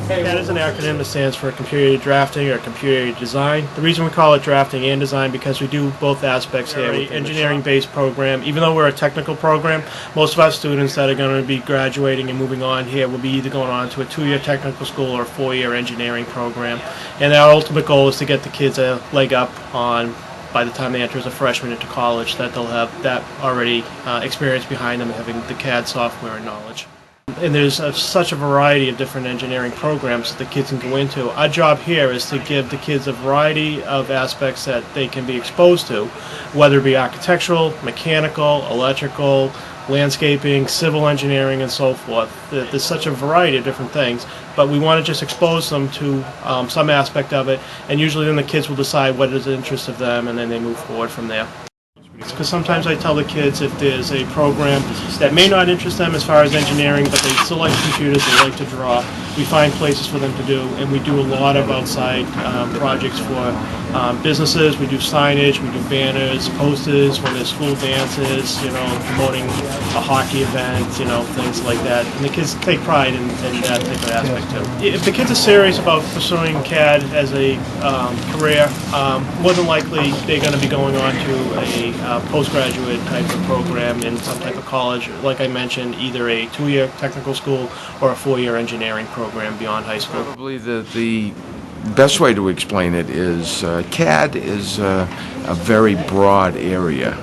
CAD is an acronym that stands for computer drafting or computer design. The reason we call it drafting and design because we do both aspects here. We're an engineering-based program. Even though we're a technical program, most of our students that are going to be graduating and moving on here will be either going on to a 2-year technical school or a 4-year engineering program. And our ultimate goal is to get the kids a leg up on, by the time they enter as a freshman into college, that they'll have that already experience behind them, having the CAD software and knowledge. And there's such a variety of different engineering programs that the kids can go into. Our job here is to give the kids a variety of aspects that they can be exposed to, whether it be architectural, mechanical, electrical, landscaping, civil engineering, and so forth. There's such a variety of different things, but we want to just expose them to some aspect of it, and usually then the kids will decide what is the interest of them, and then they move forward from there. Because sometimes I tell the kids if there's a program that may not interest them as far as engineering, but they still like computers, they like to draw, we find places for them to do, and we do a lot of outside projects for businesses. We do signage, we do banners, posters, when there's school dances, promoting a hockey event, things like that. And the kids take pride in that type of aspect too. If the kids are serious about pursuing CAD as a career, more than likely they're going to be going on to a postgraduate type of program in some type of college, like I mentioned, either a 2-year technical school or a 4-year engineering program beyond high school. Probably the best way to explain it is CAD is a very broad area,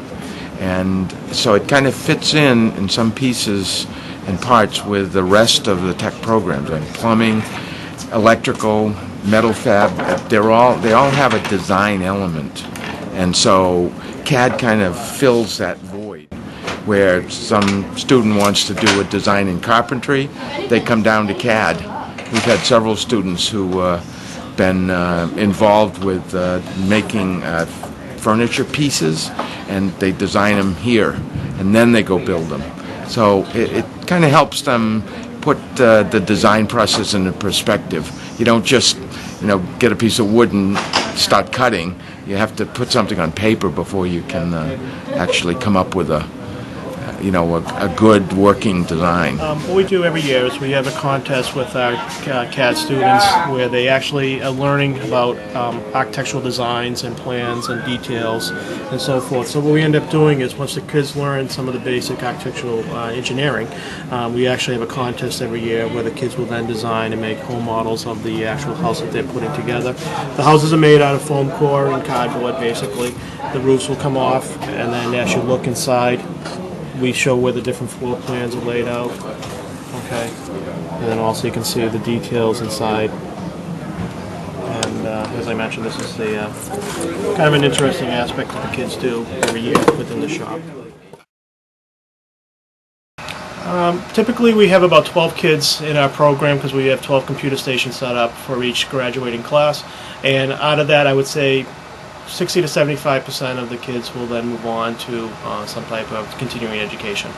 and so it kind of fits in some pieces and parts with the rest of the tech programs, like plumbing, electrical, metal fab. They all have a design element, and so CAD kind of fills that void. Where some student wants to do a design in carpentry, they come down to CAD. We've had several students who been involved with making furniture pieces, and they design them here, and then they go build them. So it kind of helps them put the design process into perspective. You don't just get a piece of wood and start cutting. You have to put something on paper before you can actually come up with a good working design. What we do every year is we have a contest with our CAD students where they actually are learning about architectural designs and plans and details and so forth. So what we end up doing is once the kids learn some of the basic architectural engineering, we actually have a contest every year where the kids will then design and make home models of the actual house that they're putting together. The houses are made out of foam core and cardboard, basically. The roofs will come off, and then as you look inside, we show where the different floor plans are laid out. Okay, and then also you can see the details inside. And as I mentioned, this is the kind of an interesting aspect that the kids do every year within the shop. Typically we have about 12 kids in our program because we have 12 computer stations set up for each graduating class, and out of that I would say 60 to 75% of the kids will then move on to some type of continuing education.